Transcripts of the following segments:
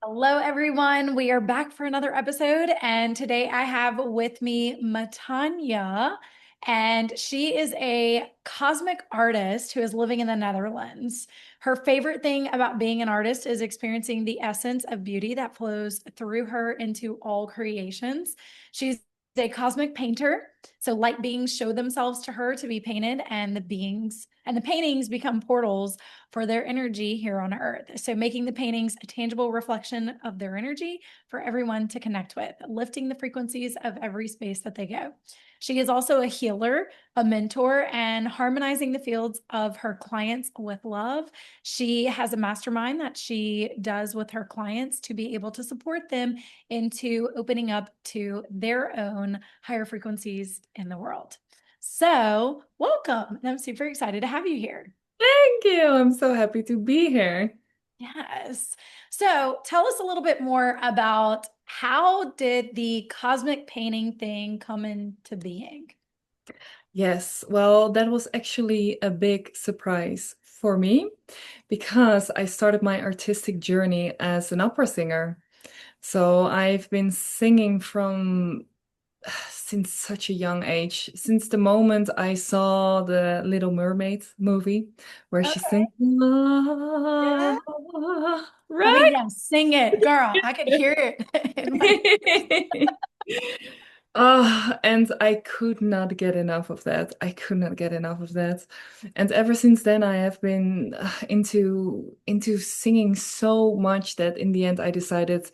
Hello, everyone. We are back for another episode. And today I have with me Mattanja, and she is a cosmic artist who is living in the Netherlands. Her favorite thing about being an artist is experiencing the essence of beauty that flows through her into all creations. She's a cosmic painter. So light beings show themselves to her to be painted, and the paintings become portals for their energy here on earth. So making the paintings a tangible reflection of their energy for everyone to connect with, lifting the frequencies of every space that they go. She is also a healer, a mentor, and harmonizing the fields of her clients with love. She has a mastermind that she does with her clients to be able to support them into opening up to their own higher frequencies in the world. So, welcome. And I'm super excited to have you here. Thank you. I'm so happy to be here. Yes. So tell us a little bit more about how did the cosmic painting thing come into being? Yes, well, that was actually a big surprise for me because I started my artistic journey as an opera singer. So I've been singing from since such a young age, since the moment I saw the Little Mermaid movie where she Okay. sings, "Ah," Yeah. I mean, right? yeah, sing it, girl. I could hear it in my And I could not get enough of that. I could not get enough of that. And ever since then, I have been into singing so much that in the end, I decided,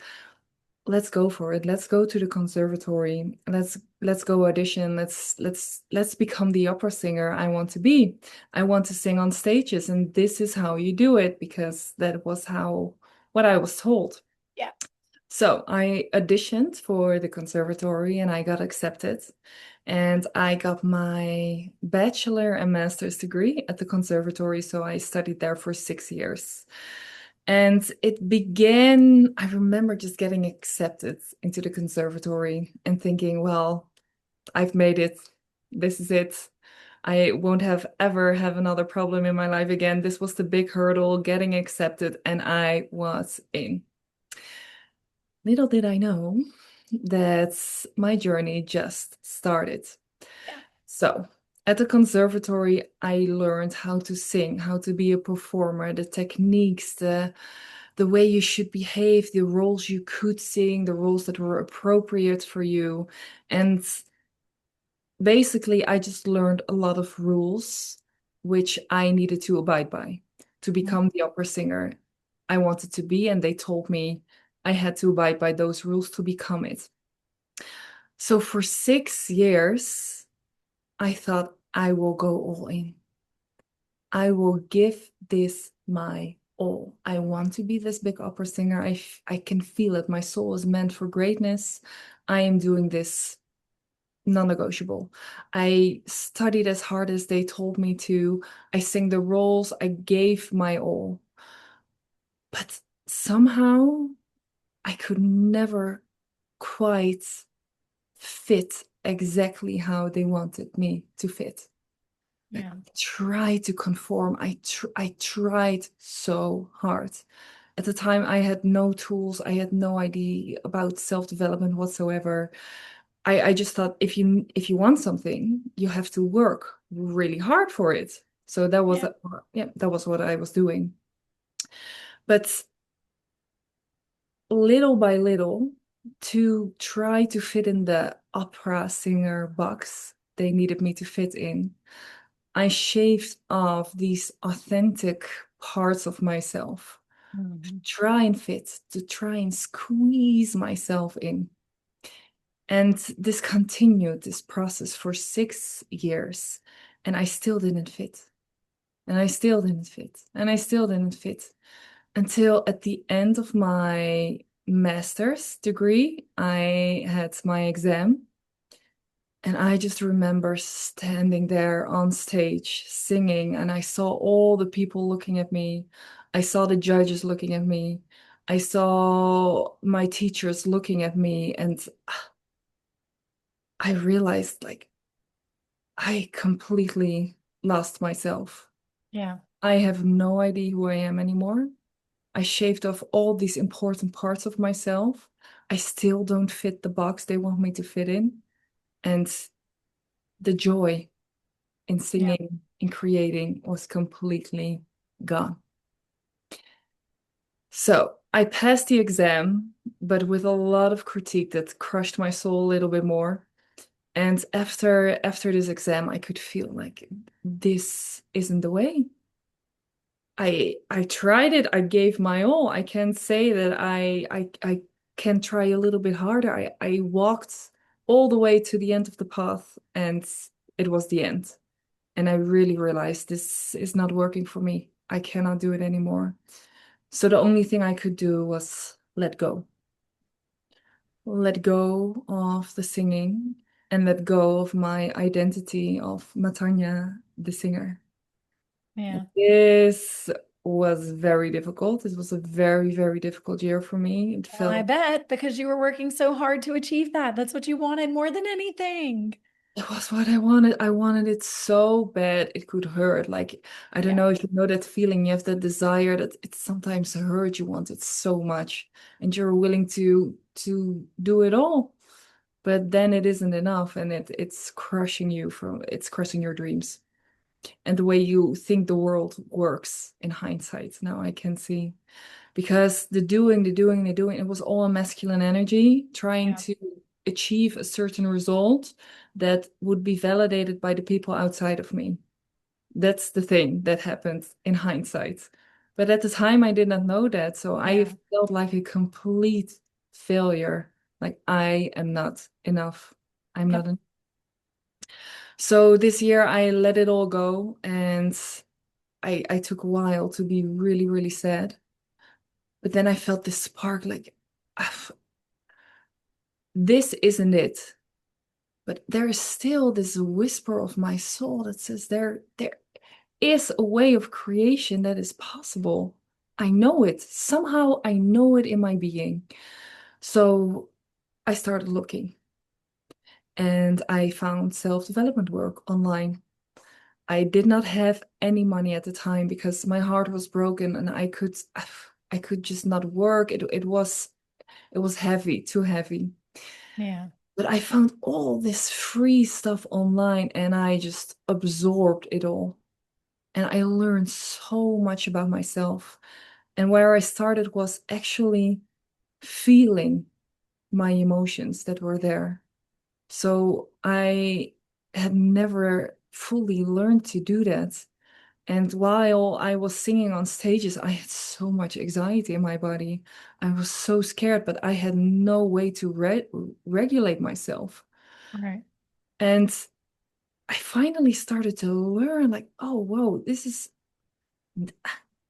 let's go for it. Let's go to the conservatory. Let's go audition. Let's become the opera singer I want to be. I want to sing on stages, and this is how you do it because that was how what I was told. Yeah. So I auditioned for the conservatory and I got accepted. And I got my bachelor and master's degree at the conservatory. So I studied there for 6 years. And it began, I remember just getting accepted into the conservatory and thinking, well, I've made it. This is it. I won't have ever have another problem in my life again. This was the big hurdle, getting accepted, and I was in. Little did I know that my journey just started. Yeah. So, at the conservatory, I learned how to sing, how to be a performer, the techniques, the way you should behave, the roles you could sing, the roles that were appropriate for you. And basically, I just learned a lot of rules which I needed to abide by to Yeah. become the opera singer I wanted to be. And they told me I had to abide by those rules to become it. So for 6 years, I thought I will go all in. I will give this my all. I want to be this big opera singer. I can feel it. My soul is meant for greatness. I am doing this non-negotiable. I studied as hard as they told me to. I sing the roles. I gave my all. But somehow I could never quite fit exactly how they wanted me to fit. I Yeah. tried to conform. I tried so hard. At the time, I had no tools. I had no idea about self-development whatsoever. I just thought if you want something, you have to work really hard for it. So that was Yeah. yeah, that was what I was doing. But little by little, to try to fit in the opera singer box they needed me to fit in, I shaved off these authentic parts of myself to Mhm. try and fit, to try and squeeze myself in. And this continued, this process for 6 years. And I still didn't fit. And I still didn't fit. And I still didn't fit. Until at the end of my master's degree, I had my exam. And I just remember standing there on stage singing, and I saw all the people looking at me. I saw the judges looking at me. I saw my teachers looking at me, and I realized like I completely lost myself. Yeah. I have no idea who I am anymore. I shaved off all these important parts of myself. I still don't fit the box they want me to fit in. And the joy in Yeah. singing, in creating was completely gone. So I passed the exam, but with a lot of critique that crushed my soul a little bit more. And after this exam, I could feel like this isn't the way. I tried it. I gave my all. I can say that I can try a little bit harder. I walked all the way to the end of the path, and it was the end. And I really realized this is not working for me. I cannot do it anymore. So the only thing I could do was let go. Let go of the singing and let go of my identity of Mattanja, the singer. Yeah. This was very difficult. This was a very, very difficult year for me. It Well, I felt bet because you were working so hard to achieve that. That's what you wanted more than anything. it was what I wanted. I wanted it so bad it could hurt. Like, I don't Yeah. know if you know that feeling. You have that desire that it sometimes hurts. You want it so much, and you're willing to do it all. But then it isn't enough, and it's crushing you from it's crushing your dreams and the way you think the world works in hindsight. Now I can see. Because the doing, it was all a masculine energy trying Yeah. to achieve a certain result that would be validated by the people outside of me. That's the thing that happened in hindsight. But at the time, I did not know that. So I Yeah. felt like a complete failure. Like I am not enough. I'm not Yep. enough. So this year, I let it all go. And I took a while to be really, really sad. But then I felt this spark like, "Ah, this isn't it." But there is still this whisper of my soul that says there is a way of creation that is possible. I know it. Somehow I know it in my being. So I started looking and I found self-development work online. I did not have any money at the time because my heart was broken and I could just not work. It was heavy, too heavy. Yeah. But I found all this free stuff online and I just absorbed it all. And I learned so much about myself. And where I started was actually feeling my emotions that were there. So I had never fully learned to do that. And while I was singing on stages, I had so much anxiety in my body. I was so scared, but I had no way to regulate myself. Right. And I finally started to learn, like, oh, whoa,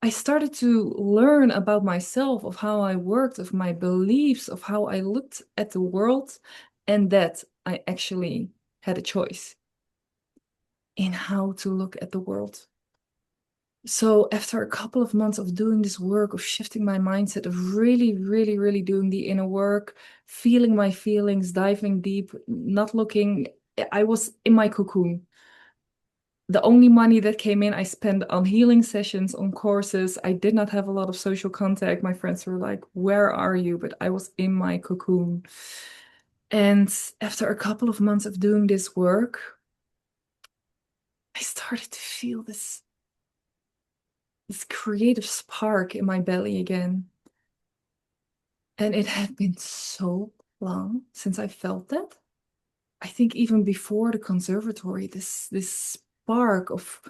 I started to learn about myself, of how I worked, of my beliefs, of how I looked at the world, and that I actually had a choice in how to look at the world. So after a couple of months of doing this work, of shifting my mindset, of really, really, really doing the inner work, feeling my feelings, diving deep, not looking, I was in my cocoon. The only money that came in, I spent on healing sessions, on courses. I did not have a lot of social contact. My friends were like, "Where are you?" But I was in my cocoon. And after a couple of months of doing this work, I started to feel this creative spark in my belly again. And it had been so long since I felt that. I think even before the conservatory, this spark of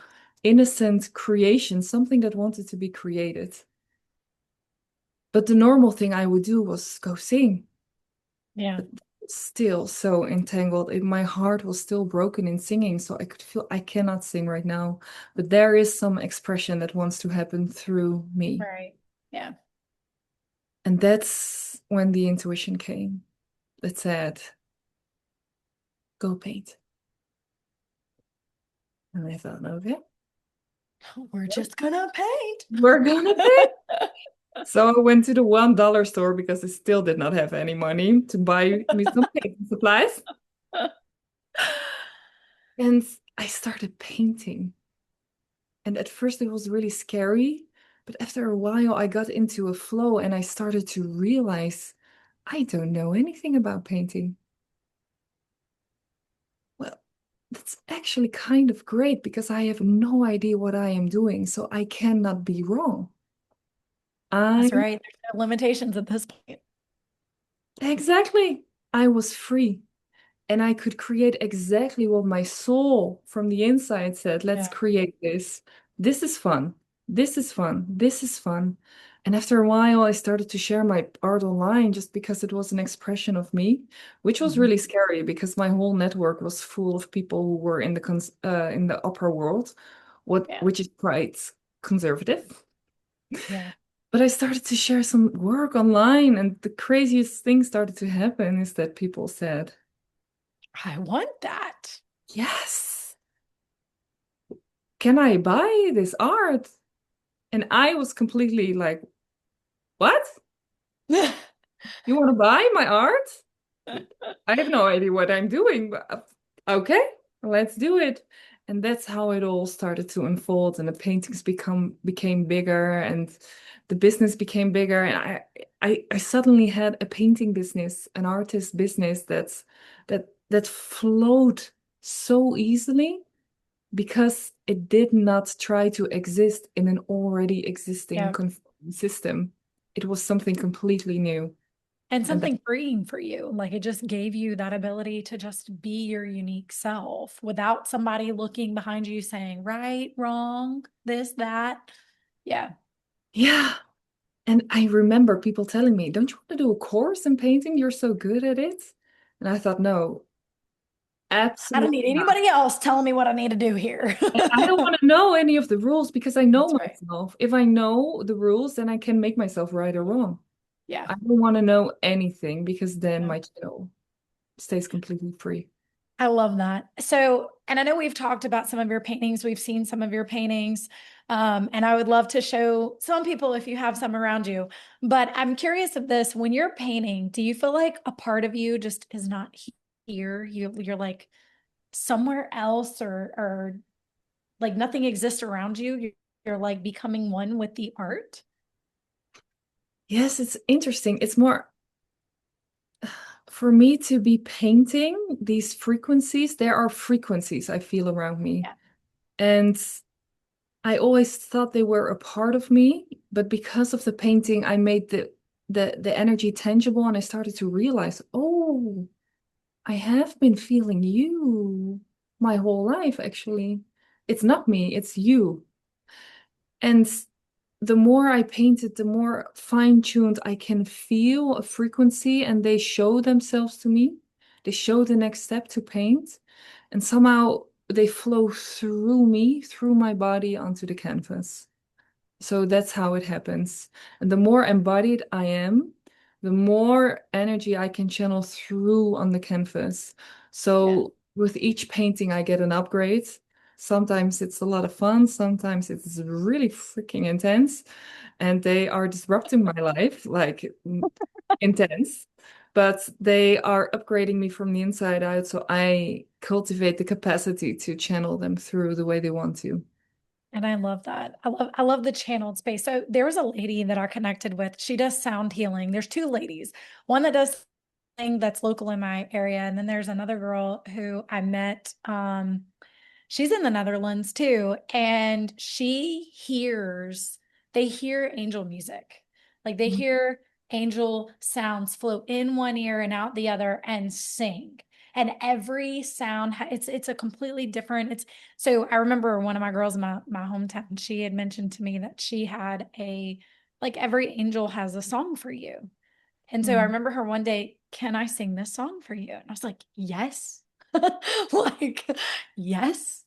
innocent creation, something that wanted to be created. But the normal thing I would do was go sing. Yeah. But still so entangled. My heart was still broken in singing, so I could feel I cannot sing right now. But there is some expression that wants to happen through me. Right. Yeah. And that's when the intuition came that said, go paint. And I thought, okay, We're just gonna paint. we're gonna paint. So I went to the $1 store because I still did not have any money to buy me some painting supplies. And I started painting. And at first it was really scary, But after a while, I got into a flow and I started to realize I don't know anything about painting. Well, that's actually kind of great because I have no idea what I am doing, so I cannot be wrong. That's I right. There's no limitations at this point. exactly. I was free and I could create exactly what my soul from the inside said. Let's Yeah. create this. This is fun. This is fun. This is fun. And after a while, I started to share my art online just because it was an expression of me, which was Mhm. really scary because my whole network was full of people who were in in the upper world, Yeah. which is quite conservative. Yeah. But I started to share some work online, and the craziest thing started to happen is that people said, I want that. "Yes, can I buy this art?" And I was completely like, "What? You want to buy my art? I have no idea what I'm doing, but okay, let's do it." And that's how it all started to unfold, and the paintings became bigger, and the business became bigger, and I suddenly had a painting business, an artist business that flowed so easily because it did not try to exist in an already existing Yeah. conforming system. It was something completely new. And And that, something freeing for you. Like it just gave you that ability to just be your unique self without somebody looking behind you saying, right, wrong, this, that. Yeah. yeah. And I remember people telling me, "Don't you want to do a course in painting? You're so good at it." And I thought, no, I don't need absolutely not. anybody else telling me what I need to do here. And I don't want to know any of the rules because I know That's right. myself. If I know the rules, then I can make myself right or wrong. Yeah. I don't want to know anything because then Yeah. my channel stays completely free. I love that. So, and I know we've talked about some of your paintings, we've seen some of your paintings, and I would love to show some people if you have some around you. But I'm curious of this, when you're painting, do you feel like a part of you just is not here? You're like somewhere else or like nothing exists around you. You're like becoming one with the art. Yes, it's interesting. It's more for me to be painting these frequencies. There are frequencies I feel around me. Yeah. And I always thought they were a part of me, but because of the painting, I made the energy tangible and I started to realize, oh, I have been feeling you my whole life, actually. It's not me, it's you. And the more I painted, the more fine-tuned I can feel a frequency and they show themselves to me. They show the next step to paint, and somehow they flow through me, through my body onto the canvas. So that's how it happens. And the more embodied I am, the more energy I can channel through on the canvas. Yeah. So with each painting, I get an upgrade. Sometimes it's a lot of fun, sometimes it's really freaking intense, and they are disrupting my life, like intense. But they are upgrading me from the inside out, so I cultivate the capacity to channel them through the way they want to. And I love that. I love the channeled space. So there was a lady that I connected with. She does sound healing. There's two ladies. One that does thing that's local in my area, and then there's another girl who I met. She's in the Netherlands too, and they hear angel music. Like they hear angel sounds flow in one ear and out the other and sing. And every sound it's a completely different it's so I remember one of my girls in my hometown, she had mentioned to me that she had a like every angel has a song for you. And so I Mm. remember her one day, can I sing this song for you? And I was like, yes. Like, yes.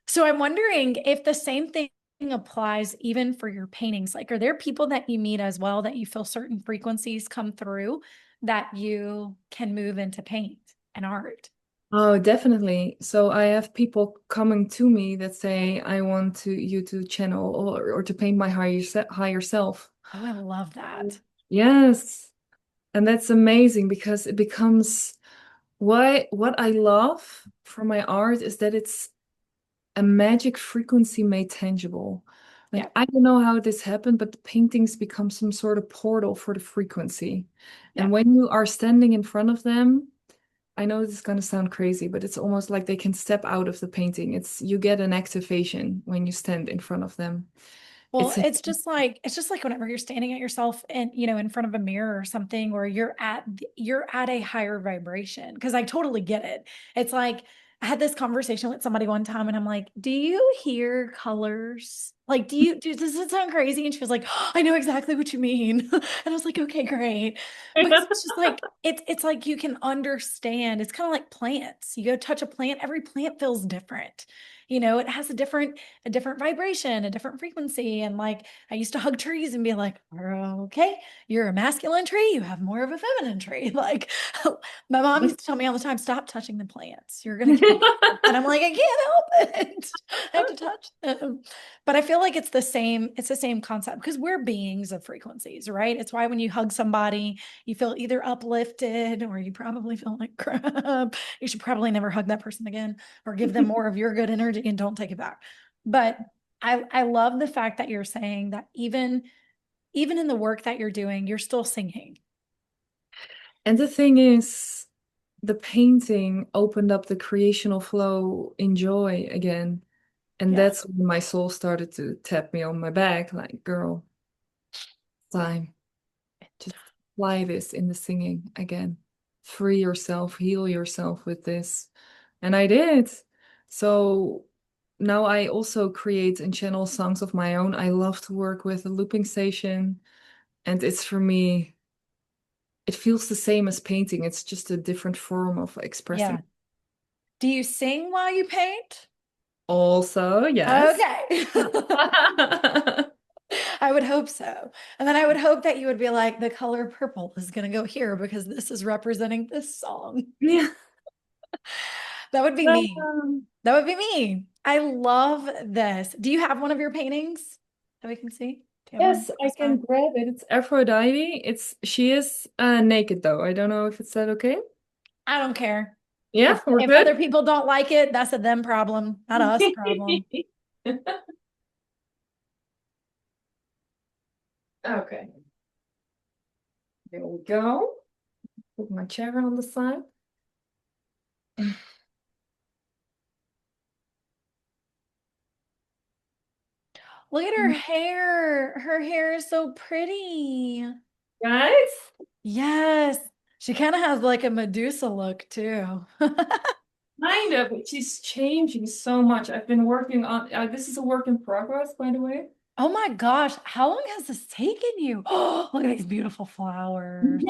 So I'm wondering if the same thing applies even for your paintings. Like, are there people that you meet as well that you feel certain frequencies come through that you can move into paint and art? Oh, definitely. So I have people coming to me that say, "I want you to channel or to paint my higher self." Oh, I love that. Yes. And that's amazing because it becomes what I love from my art is that it's a magic frequency made tangible. Yeah. Like, I don't know how this happened, but the paintings become some sort of portal for the frequency. Yeah. And when you are standing in front of them, I know this is going to sound crazy, but it's almost like they can step out of the painting. It's you get an activation when you stand in front of them. Well, It's a it's just like whenever you're standing at yourself and in front of a mirror or something, or you're at a higher vibration. Because I totally get it. It's like I had this conversation with somebody one time, and I'm like, "Do you hear colors? Like, does it sound crazy?" And she was like, "Oh, I know exactly what you mean." And I was like, "Okay, great." Because it's just like it's like you can understand. It's kind of like plants. You go touch a plant, every plant feels different. It has a different vibration, a different frequency. And like I used to hug trees and be like, okay, you're a masculine tree, you have more of a feminine tree. Like my mom used to tell me all the time, stop touching the plants. You're gonna kill them. And I'm like, I can't help it. I have to touch them. But I feel like it's the same concept because we're beings of frequencies, right? It's why when you hug somebody, you feel either uplifted or you probably feel like crap. You should probably never hug that person again or give them more of your good energy and don't take it back. But I love the fact that you're saying that even in the work that you're doing, you're still singing. And the thing is, the painting opened up the creational flow in joy again. And Yeah. that's when my soul started to tap me on my back, like, girl, time. Just fly this in the singing again. Free yourself, heal yourself with this. And I did. So now I also create and channel songs of my own. I love to work with a looping station. And it's for me, it feels the same as painting. It's just a different form of expressing. Yeah. Do you sing while you paint? Also, yes. Okay. I would hope so. And then I would hope that you would be like, the color purple is going to go here because this is representing this song. Yeah. That would be me. That would be me. I love this. Do you have one of your paintings that we can see? Do you have one Yes, I close by? can grab it. It's Aphrodite. She is naked though. I don't know if it's that okay. I don't care. Yeah, we're If other good. people don't like it, that's a them problem, not us problem. Okay, here we go. Put my chair on the side. Look at her hair. Her hair is so pretty. Guys, Yes. She kind of has like a Medusa look too. kind of, but she's changing so much. I've been working on, this is a work in progress, by the way. Oh my gosh, how long has this taken you? Oh, look at these beautiful flowers.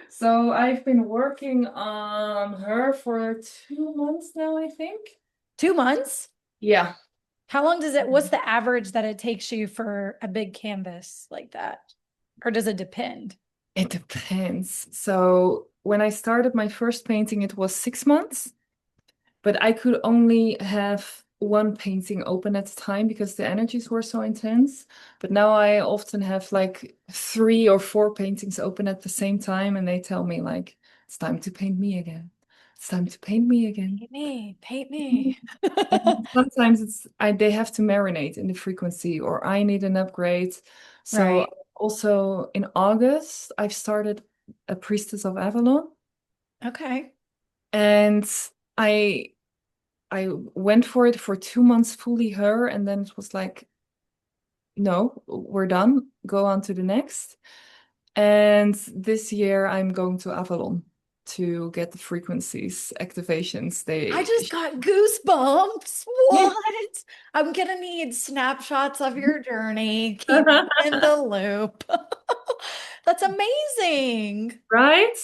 So I've been working on her for 2 months now, I think. 2 months? Yeah. How long what's the average that it takes you for a big canvas like that? Or does it depend? It depends. So when I started my first painting, it was 6 months, but I could only have one painting open at a time because the energies were so intense. But now I often have like 3 or 4 paintings open at the same time, and they tell me like, it's time to paint me again. It's time to paint me again. Paint me, paint me. And sometimes they have to marinate in the frequency, or I need an upgrade. So Right. also in August, I've started a Priestess of Avalon, Okay. and I I went for it for 2 months fully her, and then it was like, no, we're done. Go on to the next. And this year I'm going to Avalon to get the frequencies, activations. I just got goosebumps. Yeah. What? I'm gonna need snapshots of your journey. Keep me in the loop. That's amazing. Right?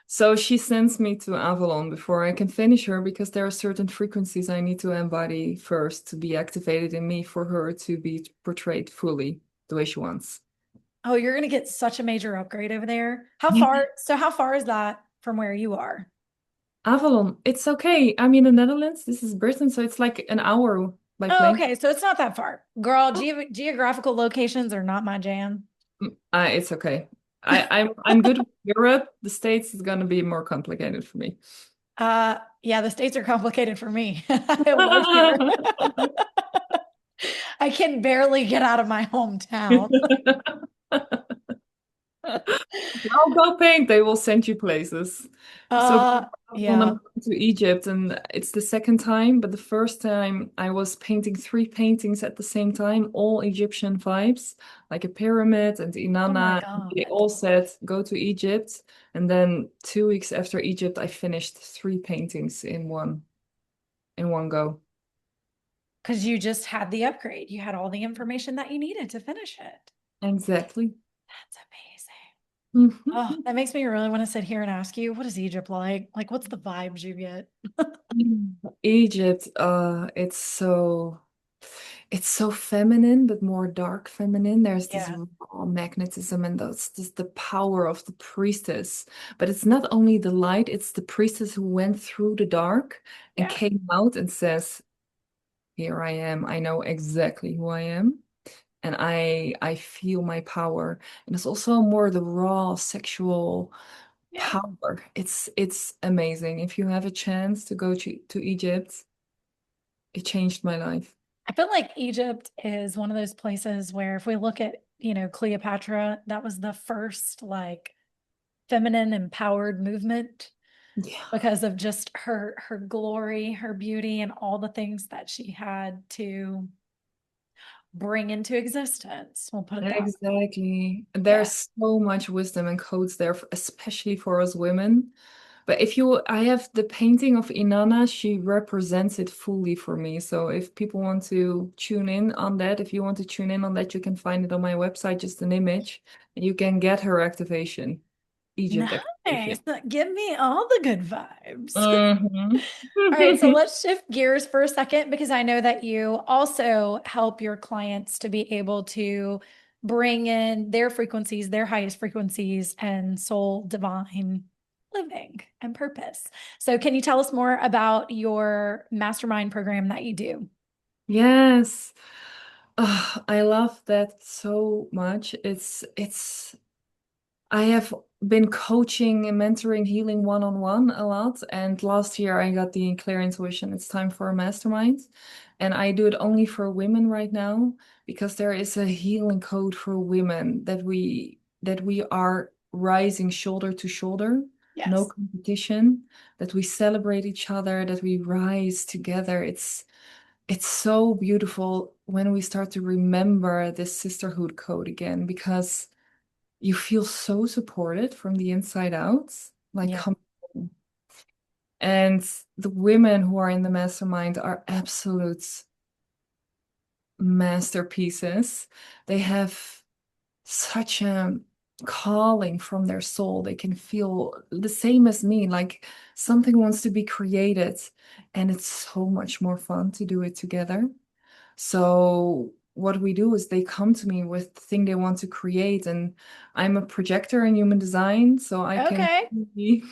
So she sends me to Avalon before I can finish her because there are certain frequencies I need to embody first to be activated in me for her to be portrayed fully the way she wants. Oh, you're gonna get such a major upgrade over there. How Yeah. far? So how far is that from where you are? Avalon, it's okay. I'm in the Netherlands. This is Britain, so it's like an hour by Oh, plane. okay. So it's not that far. Girl, geographical locations are not my jam. It's okay. I'm good with Europe. The States is gonna be more complicated for me. Yeah, the States are complicated for me. I love here. I can barely get out of my hometown. I'll go paint. They will send you places. So when I'm Yeah. going to Egypt, and it's the second time, but the first time I was painting three paintings at the same time, all Egyptian vibes, like a pyramid and Oh my Inanna. They God. all said, go to Egypt. And then 2 weeks after Egypt, I finished three paintings in one go. Because you just had the upgrade. You had all the information that you needed to finish it. Exactly. That's amazing. Oh, Mhm. that makes me really want to sit here and ask you, what is Egypt like? Like, what's the vibes you get? Egypt, it's so feminine, but more dark feminine. There's this Yeah. raw magnetism and that's just the power of the priestess. But it's not only the light, it's the priestess who went through the dark and Yeah. came out and says, here I am. I know exactly who I am. And I feel my power. And it's also more the raw sexual Yeah. power. It's amazing. If you have a chance to go to Egypt, it changed my life. I feel like Egypt is one of those places where if we look at, Cleopatra, that was the first like feminine empowered movement Yeah. because of just her glory, her beauty, and all the things that she had to bring into existence. We'll put it that way. Exactly. Yeah. There's so much wisdom and codes there, especially for us women. But if you, I have the painting of Inanna, she represents it fully for me. So if people want to tune in on that, if you want to tune in on that, you can find it on my website, just an image, and you can get her activation, Egypt activation. Nice. Give me all the good vibes. Mhm. All right, so let's shift gears for a second because I know that you also help your clients to be able to bring in their frequencies, their highest frequencies, and soul divine living and purpose. So, can you tell us more about your mastermind program that you do? Yes. I love that so much. It's I have been coaching and mentoring healing one-on-one a lot. And last year I got the clear intuition it's time for a mastermind. And I do it only for women right now because there is a healing code for women that we are rising shoulder to shoulder, no Yes. competition, that we celebrate each other, that we rise together. It's so beautiful when we start to remember this sisterhood code again because you feel so supported from the inside out. Like, Yeah. come on. And the women who are in the mastermind are absolute masterpieces. They have such a calling from their soul. They can feel the same as me, like something wants to be created, and it's so much more fun to do it together. So what we do is they come to me with the thing they want to create, and I'm a projector in human design, so I can Okay. see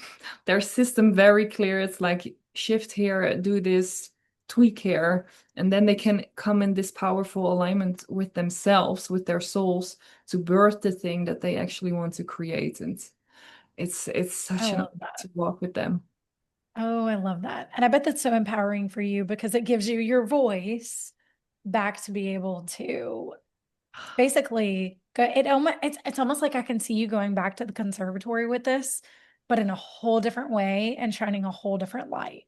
their system very clear. It's like shift here, do this, tweak here, and then they can come in this powerful alignment with themselves, with their souls, to birth the thing that they actually want to create. And it's I such an love honor that. to walk with them. Oh, I love that. And I bet that's so empowering for you because it gives you your voice back to be able to basically go it's almost like I can see you going back to the conservatory with this, but in a whole different way and shining a whole different light.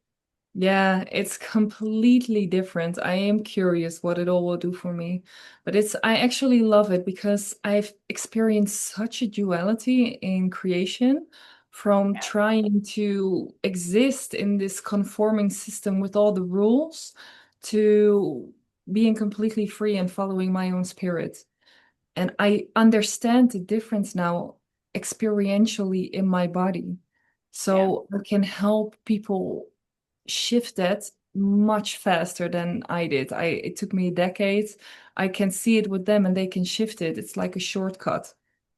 Yeah, it's completely different. I am curious what it all will do for me. But I actually love it because I've experienced such a duality in creation from Yeah. trying to exist in this conforming system with all the rules to being completely free and following my own spirit. And I understand the difference now experientially in my body. Yeah. So I can help people shift that much faster than I did. It took me decades. I can see it with them and they can shift it. It's like a shortcut.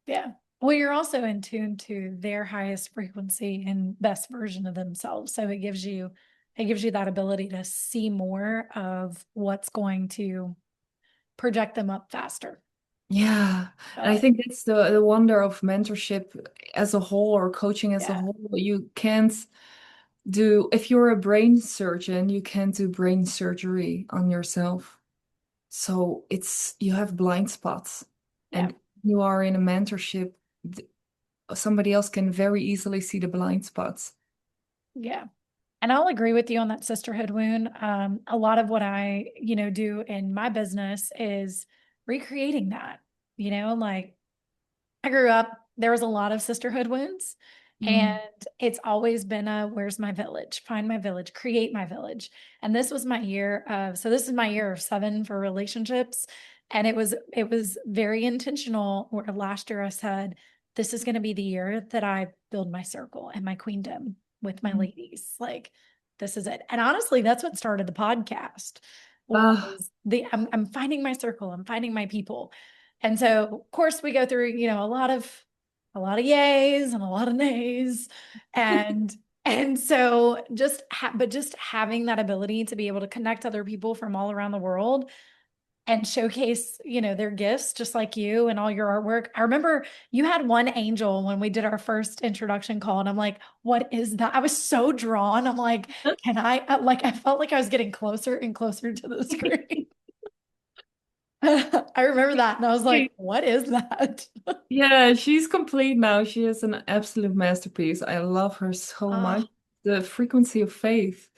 Yeah. Well, you're also in tune to their highest frequency and best version of themselves. So it gives you that ability to see more of what's going to project them up faster. Yeah. And I But think that's the wonder of mentorship as a whole or coaching as a yeah. whole. You can't do, if you're a brain surgeon, you can't do brain surgery on yourself. So you have blind spots, Yeah. and you are in a mentorship, th- somebody else can very easily see the blind spots. Yeah. And I'll agree with you on that sisterhood wound. A lot of what I, do in my business is recreating that, like I grew up, there was a lot of sisterhood wounds. Mm. And it's always been where's my village? Find my village, create my village. And this was my year of, so this is my year of 7 for relationships. And it was very intentional where last year I said, this is going to be the year that I build my circle and my queendom with my ladies. Like, this is it. And honestly, that's what started the podcast Ah, was I'm finding my circle, I'm finding my people. And so, of course, we go through, a lot of yays and a lot of nays. And so but just having that ability to be able to connect other people from all around the world and showcase, their gifts, just like you and all your artwork. I remember you had one angel when we did our first introduction call, and I'm like, what is that? I was so drawn. I'm like, can like, I felt like I was getting closer and closer to the screen. I remember that. And I was like, what is that? yeah, she's complete now. She is an absolute masterpiece. I love her so much. Oh, The frequency of faith.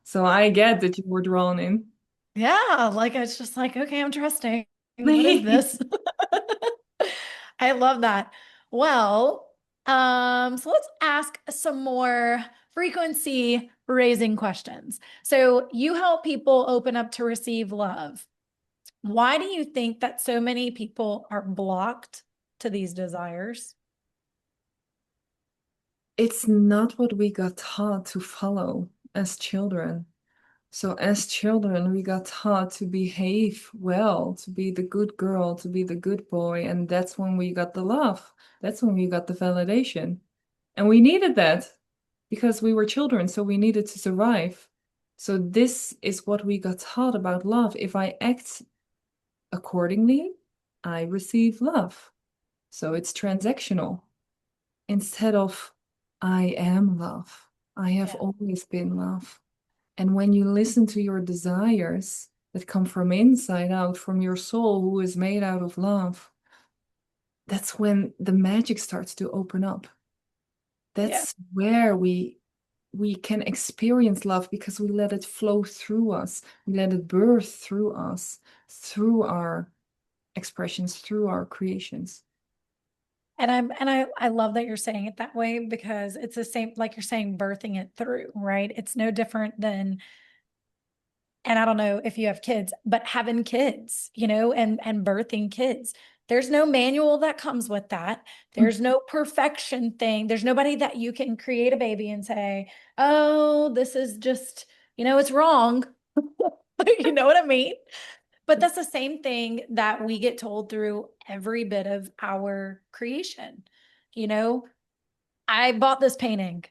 So I get that you were drawn in. yeah. Like, it's just like, okay, I'm trusting. What is this? I love that. Well, so let's ask some more frequency raising questions. So you help people open up to receive love. Why do you think that so many people are blocked to these desires? It's not what we got taught to follow as children. So as children, we got taught to behave well, to be the good girl, to be the good boy, and that's when we got the love. That's when we got the validation. And we needed that because we were children, so we needed to survive. So this is what we got taught about love. If I act accordingly, I receive love. So it's transactional instead of I am love. I have Yeah. always been love. And when you listen to your desires that come from inside out, from your soul, who is made out of love, that's when the magic starts to open up. Yeah. That's where we can experience love because we let it flow through us. We let it birth through us, through our expressions, through our creations. And I love that you're saying it that way because it's the same, like you're saying, birthing it through, right? It's no different than, and I don't know if you have kids, but having kids, and birthing kids. There's no manual that comes with that. There's no perfection thing. There's nobody that you can create a baby and say, oh, this is just, it's wrong. You know what I mean? But that's the same thing that we get told through every bit of our creation. You know, I bought this painting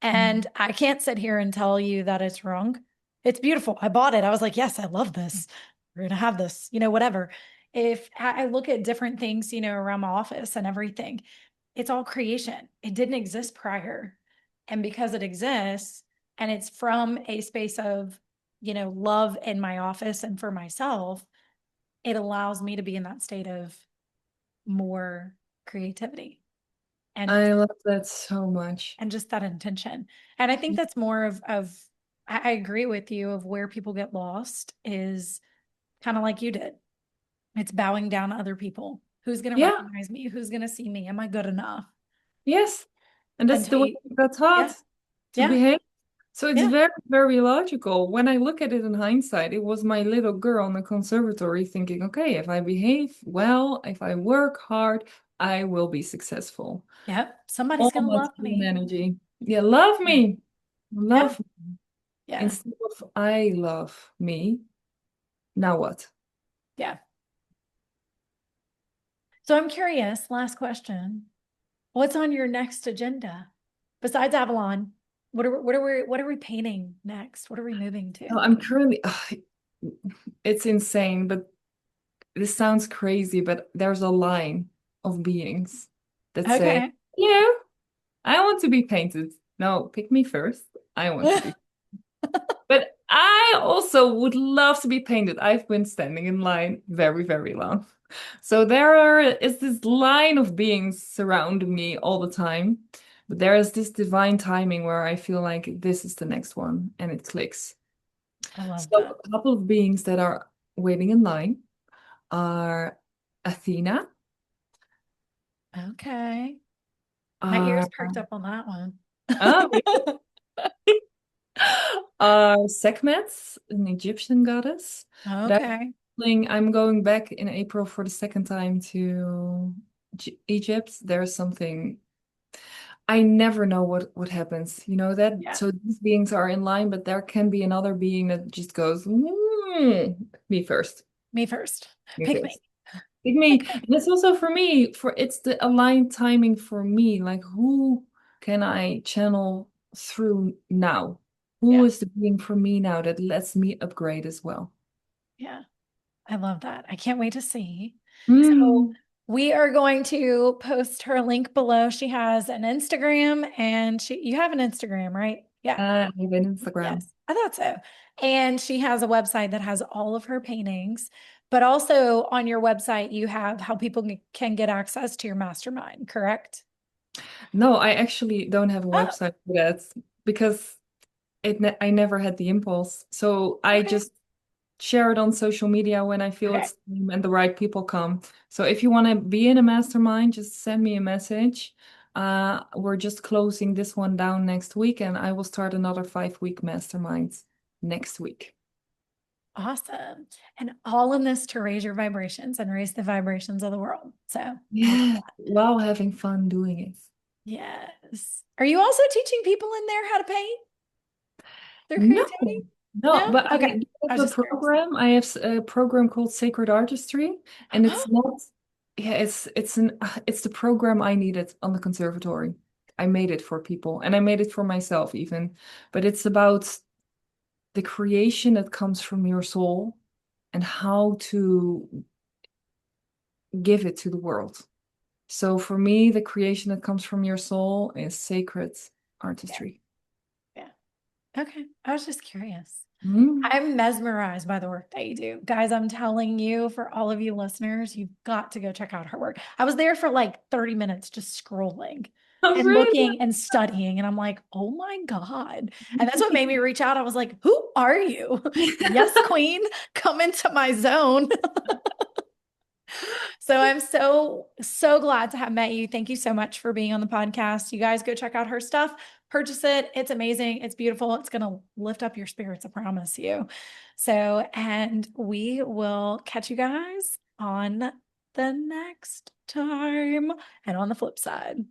and I can't sit here and tell you that it's wrong. It's beautiful. I bought it. I was like, yes, I love this. We're going to have this, whatever. If I look at different things, around my office and everything, it's all creation. It didn't exist prior. And because it exists and it's from a space of, love in my office and for myself, it allows me to be in that state of more creativity and I love that so much. just that intention. And I think that's more of I agree with you of where people get lost is kind of like you did. It's bowing down to other people. Who's going to Yeah, recognize me? Who's going to see me? Am I good enough? yes. And that's Until the way you, we got taught yeah, to yeah, behave. So it's yeah, very, very logical. When I look at it in hindsight, it was my little girl in the conservatory thinking, okay, if I behave well, if I work hard, I will be successful. yeah. Somebody's All going to love masculine me. energy. Yeah, love Yeah, me. yeah, Love me. yeah, Instead of I love me. Now what? yeah. So I'm curious, last question. What's on your next agenda besides Avalon? What are we painting next? What are we moving No, to? I'm currently, it's insane, but this sounds crazy, but there's a line of beings that say, Okay. yeah, I want to be painted. No, pick me first. I want to be. But I also would love to be painted. I've been standing in line very, very long. So is this line of beings surrounding me all the time. But there is this divine timing where I feel like this is the next one and it clicks. I love So that. a couple of beings that are waiting in line are Athena, Okay. My ears are perked up on that one. oh, are Sekhmet, an Egyptian goddess. But Okay. I'm going back in April for the second time to Egypt. There's something I never know what happens. You know that? Yeah. So these beings are in line, but there can be another being that just goes, me first, Me first. me Pick me. first. Pick me. And it's also for me, for it's the aligned timing for me. Like who can I channel through now? Who Yeah. is the being for me now that lets me upgrade as well? Yeah. I love that. I can't wait to see. So Mm. we are going to post her link below. She has an Instagram and you have an Instagram, right? Yeah. I have an Instagram. Yes, I thought so. And she has a website that has all of her paintings, but also on your website, you have how people can get access to your mastermind, correct? No, I actually don't have a Oh, website for that because I never had the impulse. So I okay. just share it on social media when I feel Okay. it's time and the right people come. So if you want to be in a mastermind, just send me a message. We're just closing this one down next week, and I will start another 5-week mastermind next week. Awesome. And all in this to raise your vibrations and raise the vibrations of the world. So I love Yeah, that. while having fun doing it. Yes. Are you also teaching people in there how to paint their No, creativity? no, No? but I Okay. do I was have a just curious. program. I have a program called Sacred Artistry, and it's not, yeah, it's the program I needed on the conservatory. I made it for people, and I made it for myself even. But it's about the creation that comes from your soul and how to give it to the world. So for me, the creation that comes from your soul is sacred Yeah. artistry. Yeah. Okay. I was just curious. Mm. I'm mesmerized by the work that you do. Guys, I'm telling you, for all of you listeners, you've got to go check out her work. I was there for like 30 minutes just scrolling Oh, and really? looking and studying. And I'm like, oh my God. And that's what made me reach out. I was like, who are you? Yes, queen, come into my zone. So I'm so glad to have met you. Thank you so much for being on the podcast. You guys go check out her stuff, purchase it. It's amazing. It's beautiful. It's going to lift up your spirits, I promise you. So, and we will catch you guys on the next time and on the flip side.